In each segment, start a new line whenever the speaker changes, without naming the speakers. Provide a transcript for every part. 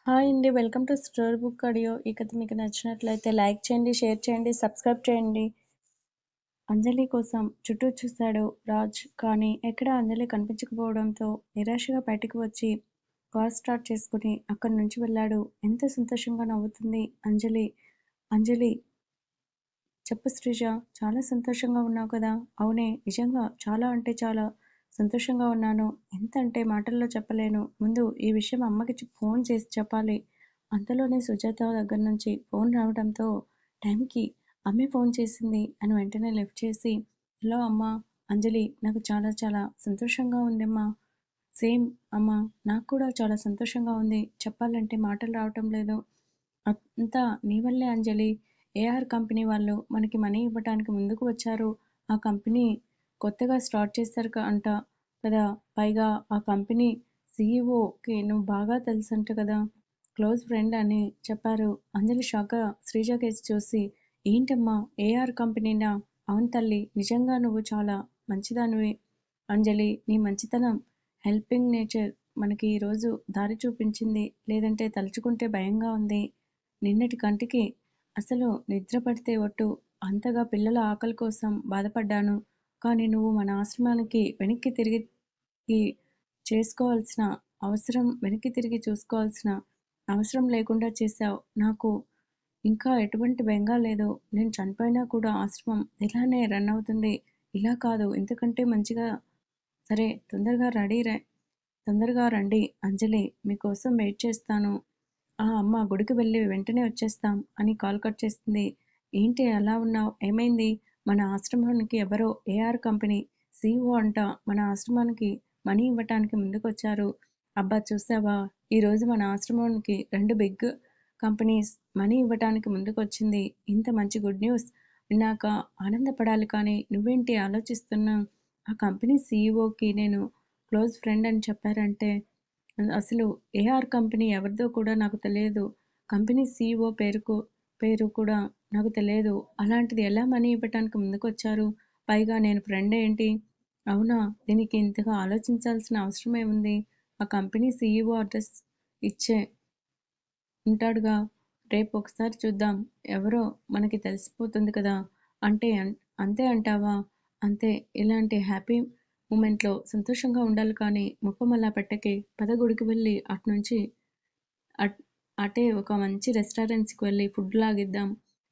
Hi అండి. Welcome to story book audio. ఈ కథ మీకు నచ్చినట్లయితే లైక్ చేయండి, షేర్ చేయండి, సబ్స్క్రైబ్ చేయండి. అంజలి కోసం చుట్టూ చూశాడు రాజ్. కానీ ఎక్కడా అంజలి కనిపించకపోవడంతో నిరాశగా బయటకు వచ్చి కార్ స్టార్ట్ చేసుకుని అక్కడి నుంచి వెళ్ళాడు. ఎంత సంతోషంగా నవ్వుతుంది అంజలి. అంజలి, చెప్పు శ్రీజ, చాలా సంతోషంగా ఉన్నావు కదా? అవునే, నిజంగా చాలా అంటే చాలా సంతోషంగా ఉన్నాను. ఎంత అంటే మాటల్లో చెప్పలేను. ముందు ఈ విషయం అమ్మకి ఫోన్ చేసి చెప్పాలి. అంతలోనే సుజాత దగ్గర నుంచి ఫోన్ రావడంతో టైంకి అమ్మే ఫోన్ చేసింది అని వెంటనే లిఫ్ట్ చేసి, హలో అమ్మా. అంజలి, నాకు చాలా చాలా సంతోషంగా ఉందమ్మా. సేమ్ అమ్మా, నాకు కూడా చాలా సంతోషంగా ఉంది. చెప్పాలంటే మాటలు రావటం లేదు. అంతా నీ వల్లే అంజలి. ఏఆర్ కంపెనీ వాళ్ళు మనకి మనీ ఇవ్వటానికి ముందుకు వచ్చారు. ఆ కంపెనీ కొత్తగా స్టార్ట్ చేశారు అంట కదా. పైగా ఆ కంపెనీ సీఈఓకి నువ్వు బాగా తెలుసంట కదా, క్లోజ్ ఫ్రెండ్ అని చెప్పారు. అంజలి షాక్గా శ్రీజ కేసి చూసి, ఏంటమ్మా, ఏఆర్ కంపెనీనా? అవును తల్లి, నిజంగా నువ్వు చాలా మంచిదానివి అంజలి. నీ మంచితనం, హెల్పింగ్ నేచర్ మనకి ఈరోజు దారి చూపించింది. లేదంటే తలుచుకుంటే భయంగా ఉంది. నిన్నటి కంటికి అసలు నిద్ర పడితే ఒట్టు. అంతగా పిల్లల ఆకలి కోసం బాధపడ్డాను. కానీ నువ్వు మన ఆశ్రమానికి ఈ చేసుకోవాల్సిన వెనక్కి తిరిగి చూసుకోవాల్సిన అవసరం లేకుండా చేశావు. నాకు ఇంకా ఎటువంటి బెంగ లేదు. నేను చనిపోయినా కూడా ఆశ్రమం ఇలానే రన్ అవుతుంది. ఇలా కాదు, ఇంతకంటే మంచిగా. సరే, తొందరగా రండి అంజలి, మీకోసం వెయిట్ చేస్తాను. అమ్మ, గుడికి వెళ్ళి వెంటనే వచ్చేస్తాం అని కాల్ కట్ చేస్తుంది. ఏంటి అలా ఉన్నావు? ఏమైంది? మన ఆశ్రమానికి ఎవరో ఏఆర్ కంపెనీ సీఈఓ అంట మన ఆశ్రమానికి మనీ ఇవ్వటానికి ముందుకొచ్చారు. అబ్బా, చూసావా? ఈరోజు మన ఆశ్రమానికి 2 బిగ్ కంపెనీస్ మనీ ఇవ్వటానికి ముందుకొచ్చింది. ఇంత మంచి గుడ్ న్యూస్ విన్నాక ఆనందపడాలి కానీ నువ్వేంటి ఆలోచిస్తున్నా? ఆ కంపెనీ సీఈఓకి నేను క్లోజ్ ఫ్రెండ్ అని చెప్పారంటే అసలు ఏఆర్ కంపెనీ ఎవరిదో కూడా నాకు తెలియదు. కంపెనీ సీఈఓ పేరు కూడా నాకు తెలియదు. అలాంటిది ఎలా మనీ ఇవ్వటానికి ముందుకొచ్చారు? పైగా నేను ఫ్రెండ్ ఏంటి? అవునా, దీనికి ఇంతగా ఆలోచించాల్సిన అవసరమే ఉంది. ఆ కంపెనీ సీఈఓ అడ్రస్ ఇచ్చే ఉంటాడుగా. రేపు ఒకసారి చూద్దాం. ఎవరో మనకి తెలిసిపోతుంది కదా. అంటే అంతే అంటావా? అంతే. ఇలాంటి హ్యాపీ మూమెంట్లో సంతోషంగా ఉండాలి కానీ ముఖం అలా పెట్టకే. పద గుడికి వెళ్ళి అట్నుంచి అటే ఒక మంచి రెస్టారెంట్స్కి వెళ్ళి ఫుడ్ లాగిద్దాం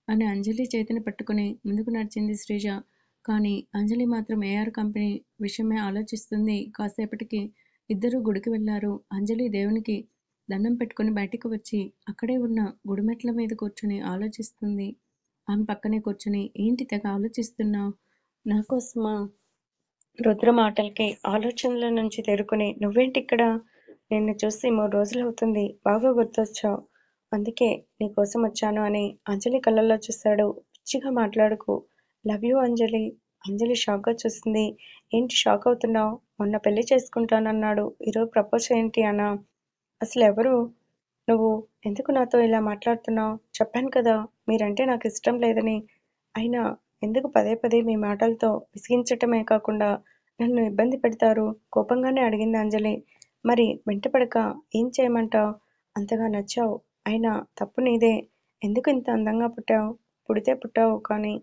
అని అంజలి చేతిని పట్టుకుని ముందుకు నడిచింది శ్రీజ. కానీ అంజలి మాత్రం ఏఆర్ కంపెనీ విషయమే ఆలోచిస్తుంది. కాసేపటికి ఇద్దరూ గుడికి వెళ్ళారు. అంజలి దేవునికి దండం పెట్టుకుని బయటికి వచ్చి అక్కడే ఉన్న గుడిమెట్ల మీద కూర్చుని ఆలోచిస్తుంది. ఆమె పక్కనే కూర్చుని, ఏంటి తెగ ఆలోచిస్తున్నావు? నాకోసమా? రుద్ర మాటలకి ఆలోచనల నుంచి తేరుకుని, నువ్వేంటిక్కడ? నిన్ను చూసి 3 రోజులవుతుంది. బాగా గుర్తొచ్చావు. అందుకే నీకోసం వచ్చాను అని అంజలి కళ్ళల్లో చూశాడు. పిచ్చిగా మాట్లాడకు. లవ్ యూ అంజలి. అంజలి షాక్గా చూసింది. ఏంటి షాక్ అవుతున్నావు? మొన్న పెళ్లి చేసుకుంటానన్నాడు. ఈరోజు ప్రపోజ్ ఏంటి అనా? అసలు ఎవరు నువ్వు? ఎందుకు నాతో ఇలా మాట్లాడుతున్నావు? చెప్పాను కదా, మీరంటే నాకు ఇష్టం లేదని. అయినా ఎందుకు పదే పదే మీ మాటలతో విసిగించటమే కాకుండా నన్ను ఇబ్బంది పెడతారు? కోపంగానే అడిగింది అంజలి. మరి వెంటపడక ఏం చేయమంటావు? అంతగా నచ్చావు. అయినా తప్పు నీదే. ఎందుకు ఇంత అందంగా పుట్టావు? పుడితే పుట్టావు కానీ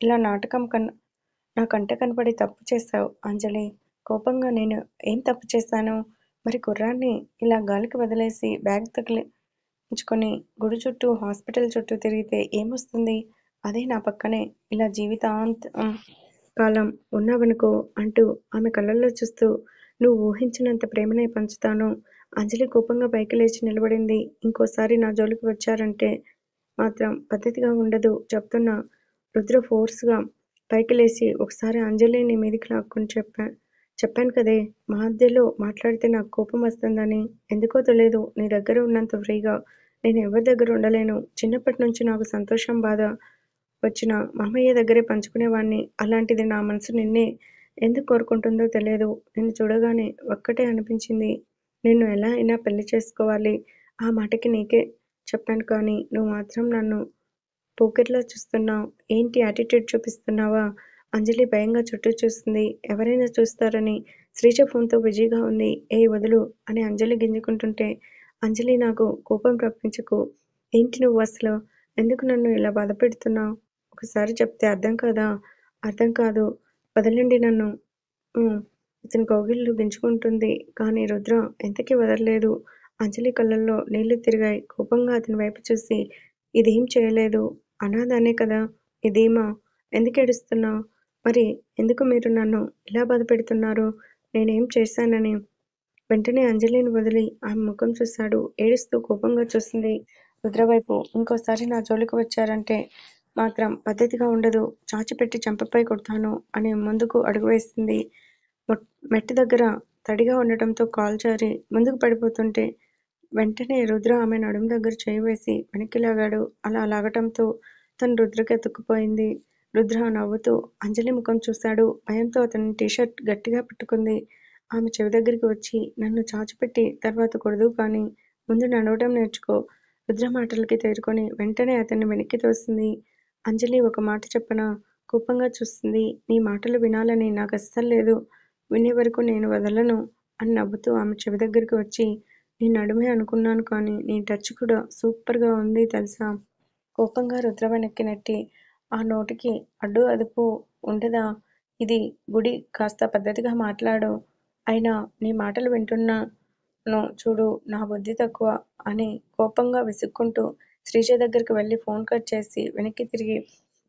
ఇలా నా కంట కనపడి తప్పు చేశావు అంజలి. కోపంగా, నేను ఏం తప్పు చేశాను? మరి కుర్రాన్ని ఇలా గాలికి వదిలేసి బ్యాగ్ తగిలించుకొని గుడి చుట్టూ హాస్పిటల్ చుట్టూ తిరిగితే ఏమొస్తుంది? అదే నా పక్కనే ఇలా జీవితాంతం కాలం ఉన్నావనుకో అంటూ ఆమె కళ్ళల్లో చూస్తూ, నువ్వు ఊహించినంత ప్రేమనే పంచుతాను. అంజలి కోపంగా పైకి లేచి నిలబడింది. ఇంకోసారి నా జోలికి వచ్చారంటే మాత్రం పద్ధతిగా ఉండదు చెప్తున్నా. రుద్ర ఫోర్స్గా పైకి లేచి ఒకసారి అంజలిని మీదికి లాక్కుని చెప్పాను కదే, మధ్యలో మాట్లాడితే నాకు కోపం వస్తుందని. ఎందుకో తెలియదు, నీ దగ్గర ఉన్నంత ఫ్రీగా నేను ఎవరి దగ్గర ఉండలేను. చిన్నప్పటి నుంచి నాకు సంతోషం, బాధ వచ్చిన మామయ్య దగ్గరే పంచుకునేవాణ్ణి. అలాంటిది నా మనసు నిన్నే ఎందుకు కోరుకుంటుందో తెలియదు. నిన్ను చూడగానే ఒక్కటే అనిపించింది, నిన్ను ఎలా అయినా పెళ్లి చేసుకోవాలి. ఆ మాటకి నీకే చెప్పాను కానీ నువ్వు మాత్రం నన్ను పోకిరిలా చూస్తున్నావు. ఏంటి యాటిట్యూడ్ చూపిస్తున్నావా? అంజలి భయంగా చుట్టూ చూస్తుంది. ఎవరైనా చూస్తారని. శ్రీజ ఫోన్తో బిజీగా ఉంది. ఏ వదులు అని అంజలి గింజుకుంటుంటే అంజలి నాకు కోపం రప్పించకు. ఏంటి నువ్వు అసలు? ఎందుకు నన్ను ఇలా బాధపెడుతున్నావు? ఒకసారి చెప్తే అర్థం కాదా? అర్థం కాదు. వదలండి నన్ను. హ్మ్. అతని కౌగిలిలో గింజుకుంటుంది. కానీ రుద్ర ఎంతకీ వదల్లేదు. అంజలి కళ్ళల్లో నీళ్లు తిరిగాయి. కోపంగా అతని వైపు చూసి ఇదేం చేయలేదు. అనాథనే కదా. ఇదేమా? ఎందుకేడుస్తున్నావు? మరి ఎందుకు మీరు నన్ను ఇలా బాధపెడుతున్నారు? నేనేం చేశానని? వెంటనే అంజలిని వదిలి ఆమె ముఖం చూశాడు. ఏడుస్తూ కోపంగా చూసింది రుద్రవైపు. ఇంకోసారి నా జోలికి వచ్చారంటే మాత్రం పద్ధతిగా ఉండదు. చాచిపెట్టి చెంపపై కొడతాను అని ముందుకు అడుగు వేసింది. మెట్టు దగ్గర తడిగా ఉండటంతో కాలు జారి ముందుకు పడిపోతుంటే వెంటనే రుద్ర ఆమె నడుము దగ్గర చేయి వేసి వెనక్కి లాగాడు. అలా లాగటంతో తను రుద్రకి అతుక్కుపోయింది. రుద్ర నవ్వుతూ అంజలి ముఖం చూశాడు. భయంతో అతని టీషర్ట్ గట్టిగా పట్టుకుంది. ఆమె చెవి దగ్గరికి వచ్చి నన్ను చాచిపెట్టి తర్వాత కొడదువు కానీ ముందు నడవటం నేర్చుకో. రుద్ర మాటలకి తేరుకొని వెంటనే అతన్ని వెనక్కి తోసింది. అంజలి ఒక మాట చెప్పనా? కోపంగా చూస్తుంది. నీ మాటలు వినాలని నాకు అస్సలు లేదు. వినే వరకు నేను వదలను అని నవ్వుతూ ఆమె చెవి దగ్గరికి వచ్చి నీ నడుమే అనుకున్నాను కానీ నీ టచ్ కూడా సూపర్గా ఉంది తెలుసా? కోపంగా రుద్ర వెనక్కి నెట్టి ఆ నోటికి అడ్డు అదుపు ఉండదా? ఇది గుడి, కాస్త పద్ధతిగా మాట్లాడు. అయినా నీ మాటలు వింటున్నాను చూడు, నా బుద్ధి తక్కువ అని కోపంగా విసుక్కుంటూ శ్రీజ దగ్గరికి వెళ్ళి ఫోన్ కట్ చేసి వెనక్కి తిరిగి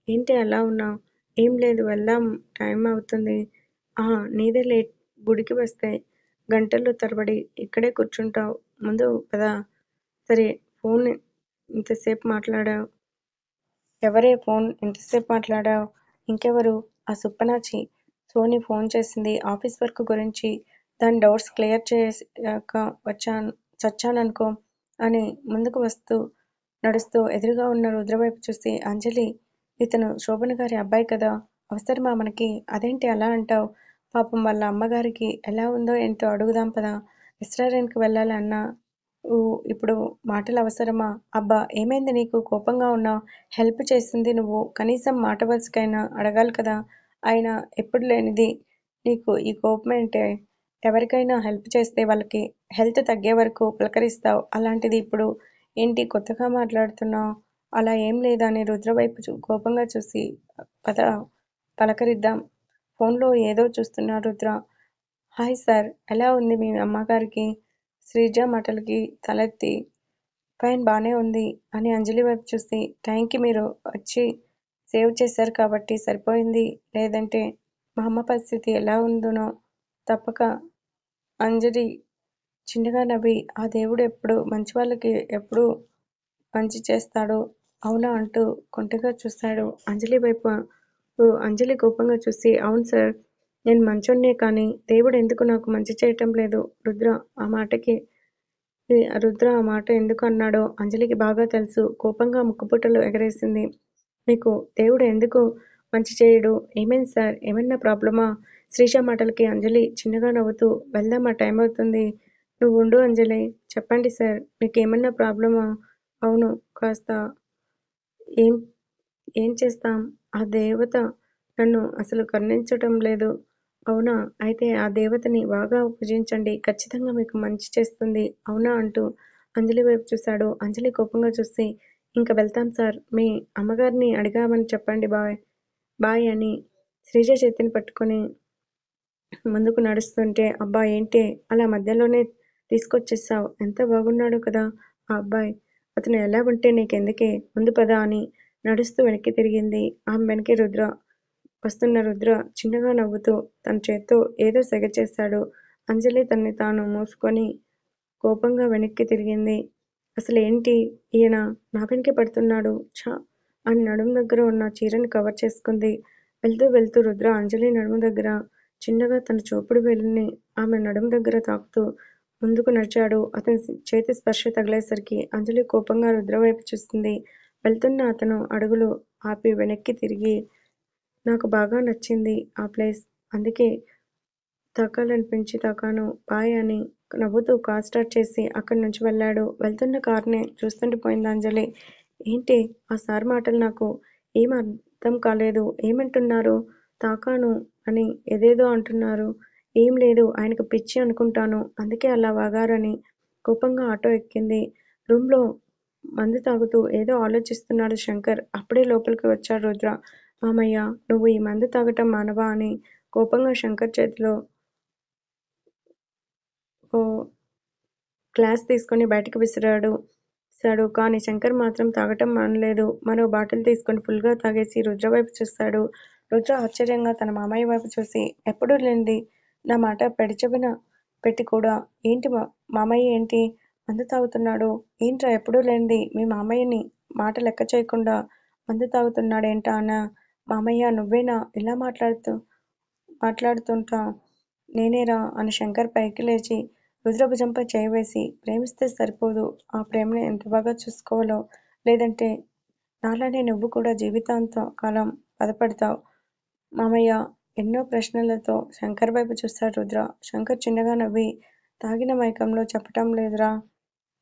ఏంటి అలా ఉన్నావు? ఏం లేదు వెళ్దాం, టైం అవుతుంది. ఆ నీదే లేట్. గుడికి వస్తే గంటలు తరబడి ఇక్కడే కూర్చుంటావు. ముందు పద. సరే, ఫోన్ ఇంతసేపు మాట్లాడావు. ఎవరే ఫోన్ ఇంతసేపు మాట్లాడావు? ఇంకెవరు? ఆ సుప్పనాచి. సోని ఫోన్ చేసింది ఆఫీస్ వర్క్ గురించి. దాని డౌట్స్ క్లియర్ చేశాక చచ్చాననుకో అని ముందుకు నడుస్తూ ఎదురుగా ఉన్న రుద్ర వైపు చూసి అంజలి, ఇతను శోభన గారి అబ్బాయి కదా. అవసరమా మనకి? అదేంటి అలా అంటావు? పాపం వాళ్ళ అమ్మగారికి ఎలా ఉందో ఏంటో అడుగుదాం పదా. రెస్టారెంట్కి వెళ్ళాలి అన్నా ఇప్పుడు మాటలు అవసరమా? అబ్బా ఏమైంది నీకు కోపంగా ఉన్నావు? హెల్ప్ చేసింది నువ్వు. కనీసం మాట వరుసకైనా అడగాలి కదా. అయినా ఎప్పుడు లేనిది నీకు ఈ కోపమేంటే? ఎవరికైనా హెల్ప్ చేస్తే వాళ్ళకి హెల్త్ తగ్గే వరకు పలకరిస్తావు. అలాంటిది ఇప్పుడు ఏంటి కొత్తగా మాట్లాడుతున్నావు? అలా ఏం లేదా అని రుద్ర వైపు కోపంగా చూసి పద పలకరిద్దాం. ఫోన్లో ఏదో చూస్తున్నాడు రుద్ర. హాయ్ సార్, ఎలా ఉంది మీ అమ్మగారికి? శ్రీజ మాటలకి తలెత్తి ఫైన్, బానే ఉంది అని అంజలి వైపు చూసి టైంకి మీరు వచ్చి సేవ్ చేశారు కాబట్టి సరిపోయింది. లేదంటే మా అమ్మ పరిస్థితి ఎలా ఉందునో. తప్పక అంజలి చిన్నగా నవ్వి ఆ దేవుడు ఎప్పుడు మంచివాళ్ళకి ఎప్పుడు మంచి చేస్తాడు అవునా అంటూ కొంటెగా చూశాడు అంజలి వైపు. అంజలి కోపంగా చూసి అవును సార్, నేను మంచోన్నే కానీ దేవుడు ఎందుకు నాకు మంచి చేయటం లేదు. రుద్ర ఆ మాట ఎందుకు అన్నాడో అంజలికి బాగా తెలుసు. కోపంగా ముక్కుపుటలు ఎగరేసింది. మీకు దేవుడు ఎందుకు మంచి చేయడు? ఏమైంది సార్? ఏమన్నా ప్రాబ్లమా? శ్రీజ మాటలకి అంజలి చిన్నగా నవ్వుతూ వెళ్దామా, టైం అవుతుంది. నువ్వు ఉండు అంజలి. చెప్పండి సార్, మీకేమన్నా ప్రాబ్లమా? అవును, కాస్త. ఏం ఏం చేస్తాం? ఆ దేవత నన్ను అసలు కరుణించటం లేదు. అవునా? అయితే ఆ దేవతని బాగా పూజించండి. ఖచ్చితంగా మీకు మంచి చేస్తుంది. అవునా అంటూ అంజలి వైపు చూశాడు. అంజలి కోపంగా చూసి ఇంక వెళ్తాం సార్. మీ అమ్మగారిని అడిగామని చెప్పండి బాయ్. బాయ్ అని శ్రీజ చేతిని పట్టుకొని ముందుకు నడుస్తుంటే అబ్బా ఏంటే అలా మధ్యలోనే తీసుకొచ్చేసావు? ఎంత బాగున్నాడో కదా ఆ అబ్బాయి. అతను ఎలా ఉంటే నీకెందుకే, ముందు పద అని నడుస్తూ వెనక్కి తిరిగింది. ఆమె వెనకే వస్తున్న రుద్ర చిన్నగా నవ్వుతూ తన చేత్తో ఏదో సెగ చేశాడు. అంజలి తన్ని తాను మూసుకొని కోపంగా వెనక్కి తిరిగింది. అసలేంటి ఈయన నా వెనకే పడుతున్నాడు ఛ అని నడుము దగ్గర ఉన్న చీరని కవర్ చేసుకుంది. వెళ్తూ వెళ్తూ రుద్ర అంజలి నడుము దగ్గర చిన్నగా తన చూపుడు వేలిని ఆమె నడుము దగ్గర తాకుతూ ముందుకు నడిచాడు. అతని చేతి స్పర్శ తగిలేసరికి అంజలి కోపంగా రుద్ర వైపు చూసింది. వెళ్తున్న అతను అడుగులు ఆపి వెనక్కి తిరిగి నాకు బాగా నచ్చింది ఆ ప్లేస్. అందుకే తాకాలనిపించి తాకాను. బాయ్ అని నవ్వుతూ కార్ స్టార్ట్ చేసి అక్కడి నుంచి వెళ్ళాడు. వెళ్తున్న కార్నే చూస్తుండిపోయింది అంజలి. ఏంటి ఆ సార్ మాటలు నాకు ఏం అర్థం కాలేదు. ఏమంటున్నారు? తాకాను అని ఏదేదో అంటున్నారు. ఏం లేదు, ఆయనకు పిచ్చి అనుకుంటాను. అందుకే అలా వాగారని కోపంగా ఆటో ఎక్కింది. రూమ్లో మందు తాగుతూ ఏదో ఆలోచిస్తున్నాడు శంకర్. అప్పుడే లోపలికి వచ్చాడు రుద్ర. మామయ్య, నువ్వు ఈ మందు తాగటం మానవా అని కోపంగా శంకర్ చేతిలో ఓ గ్లాస్ తీసుకొని బయటకు విసిరాడు. కానీ శంకర్ మాత్రం తాగటం మానలేదు. మరో బాటిల్ తీసుకొని ఫుల్గా తాగేసి రుద్ర వైపు చూశాడు. రుద్ర ఆశ్చర్యంగా తన మామయ్య వైపు చూసి, ఎప్పుడూ లేనిది నా మాట పెడచెవిన పెట్టి కూడా, ఏంటి మామయ్య ఏంటి మందు తాగుతున్నాడు? ఏంట్రా ఎప్పుడూ లేనిది మీ మామయ్యని మాట లెక్క చేయకుండా మందు తాగుతున్నాడేంటా అనా? మామయ్య నువ్వేనా ఇలా మాట్లాడుతుంటా? నేనేరా అని శంకర్ పైకి లేచి రుద్ర భుజంపై చేయి వేసి, ప్రేమిస్తే సరిపోదు, ఆ ప్రేమని ఎంత బాగా చూసుకోవాలో, లేదంటే నాలానే నువ్వు కూడా జీవితాంతం కాలం బాధపడతావ్ మామయ్య. ఎన్నో ప్రశ్నలతో శంకర్ వైపు చూశాడు రుద్ర. శంకర్ చిన్నగా నవ్వి, తాగిన మైకంలో చెప్పటం లేదురా.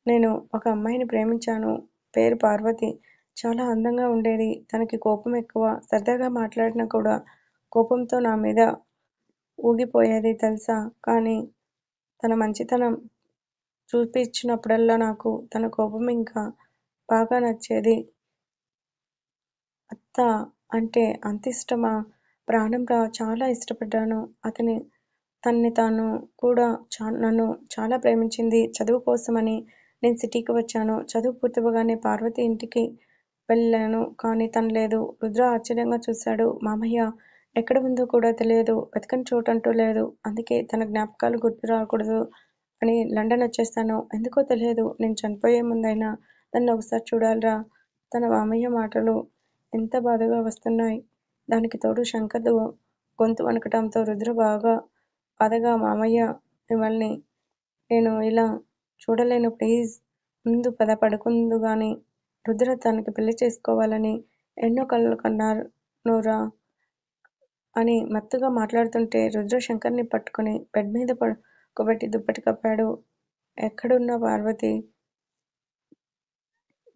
నేను ఒక అమ్మాయిని ప్రేమించాను. పేరు పార్వతి. చాలా అందంగా ఉండేది. తనకి కోపం ఎక్కువ. సరదాగా మాట్లాడినా కూడా కోపంతో నా మీద ఊగిపోయేది తెలుసా? కానీ తన మంచితనం చూపించినప్పుడల్లా నాకు తన కోపం ఇంకా బాగా నచ్చేది. అత్త అంటే అంత ఇష్టమా? ప్రాణంరా. చాలా ఇష్టపడ్డాను. తన్ని తాను కూడా నన్ను చాలా ప్రేమించింది. చదువు కోసమని నేను సిటీకి వచ్చాను. చదువు పూర్తవగానే పార్వతి ఇంటికి వెళ్ళాను. కానీ తను లేదు. రుద్ర ఆశ్చర్యంగా చూశాడు. మామయ్య, ఎక్కడ ఉందో కూడా తెలియదు. వెతకని చోటంటూ లేదు. అందుకే తన జ్ఞాపకాలు గుర్తు రాకూడదు అని లండన్ వచ్చేశాను. ఎందుకో తెలియదు. నేను చనిపోయే ముందైనా తన్ని ఒకసారి చూడాలిరా. తన మామయ్య మాటలు ఎంత బాధగా వస్తున్నాయి. దానికి తోడు శంకర్ గొంతు వణకటంతో రుద్ర బాధగా, మామయ్య మిమ్మల్ని నేను ఇలా చూడలేను ప్లీజ్. ముందు పద పడుకుందుగాని. రుద్ర తనకి పెళ్లి చేసుకోవాలని ఎన్నో కలలు కన్నానురా అని మత్తుగా మాట్లాడుతుంటే రుద్ర శంకర్ని పట్టుకుని బెడ్ మీద పడుకోబెట్టి దుప్పటి కప్పాడు. ఎక్కడున్నావ్ పార్వతి?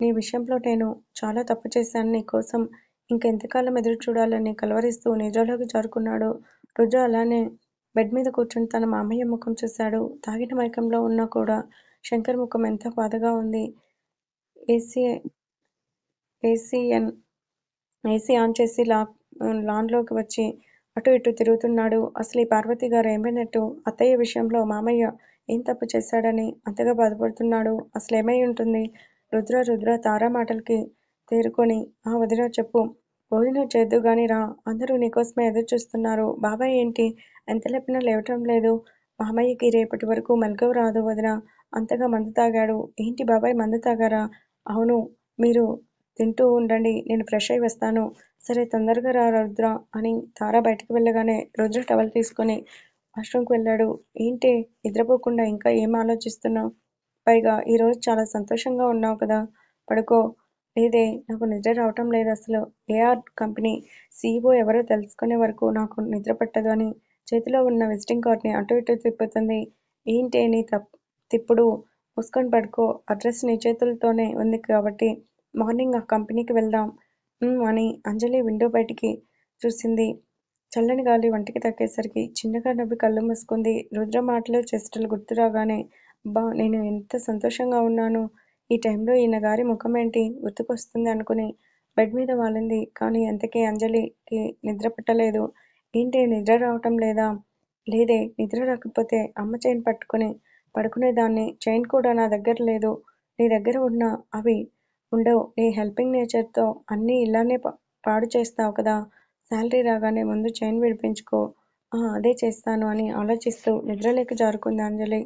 నీ విషయంలో నేను చాలా తప్పు చేశాను. నీకోసం ఇంకెంతకాలం ఎదురు చూడాలని కలవరిస్తూ నిద్రలోకి జారుకున్నాడు. రుద్ర అలానే బెడ్ మీద కూర్చుని తన మామయ్య ముఖం చూశాడు. తాగిన మైకంలో ఉన్నా కూడా శంకర్ ముఖం ఎంత బాధగా ఉంది. ఏసీ ఆన్ చేసి లాన్ లోకి వచ్చి అటూ ఇటూ తిరుగుతున్నాడు. అసలు ఈ పార్వతి గారు ఏమైనట్టు? అత్తయ్య విషయంలో మామయ్య ఏం తప్పు చేశాడని అంతగా బాధపడుతున్నాడు? అసలేమై ఉంటుంది? రుద్ర తారా మాటలకి తేరుకొని, ఆ వదినా చెప్పు. భోజనం చేద్దువుగాని రా. అందరూ నీకోసమే ఎదురు చూస్తున్నారు. బాబాయ్ ఏంటి ఎంత లేపినా లేవటం లేదు? మామయ్యకి రేపటి వరకు మెలకువ రాదు వదినా. అంతగా మందు తాగాడు. ఏంటి బాబాయ్ మందు తాగారా? అవును. మీరు తింటూ ఉండండి. నేను ఫ్రెష్ అయి వస్తాను. సరే తొందరగా రా రుద్ర అని తార బయటికి వెళ్ళగానే రుద్ర టవల్ తీసుకొని వాష్రూమ్కి వెళ్ళాడు. ఏంటి నిద్రపోకుండా ఇంకా ఏం ఆలోచిస్తున్నావు? పైగా ఈరోజు చాలా సంతోషంగా ఉన్నావు కదా. పడుకో. లేదే, నాకు నిద్ర రావటం లేదు అసలు. ఏఆర్ కంపెనీ సీఈఓ ఎవరో తెలుసుకునే వరకు నాకు నిద్ర పట్టదు అని చేతిలో ఉన్న విజిటింగ్ కార్డ్ని అటు ఇటు తిప్పుతుంది. ఏంటి నీ తిప్పుడు? మూసుకొని పడుకో. అడ్రస్ నీ చేతులతోనే ఉంది కాబట్టి మార్నింగ్ ఆ కంపెనీకి వెళ్దాం అని అంజలి విండో బయటికి చూసింది. చల్లని గాలి వంటికి తాకేసరికి చిన్నగా నవ్వి కళ్ళు మూసుకుంది. రుద్ర మాటలు చేష్టలు గుర్తు రాగానే, అబ్బా నేను ఎంత సంతోషంగా ఉన్నాను. ఈ టైంలో ఈయన గారి ముఖమేంటి గుర్తుకొస్తుంది అనుకుని బెడ్ మీద వాలింది. కానీ ఎంతకీ అంజలికి నిద్ర పట్టలేదు. ఏంటి నిద్ర రావటం లేదా? లేదే, నిద్ర రాకపోతే అమ్మ చైన్ పట్టుకుని పడుకునేదాన్ని. చైన్ కూడా నా దగ్గర లేదు. నీ దగ్గర ఉన్నా అవి ఉండవు. నీ హెల్పింగ్ నేచర్తో అన్నీ ఇలానే పాడు చేస్తావు కదా. శాలరీ రాగానే ముందు చైన్ విడిపించుకో. అదే చేస్తాను అని ఆలోచిస్తూ నిద్రలోకి జారుకుంది అంజలి.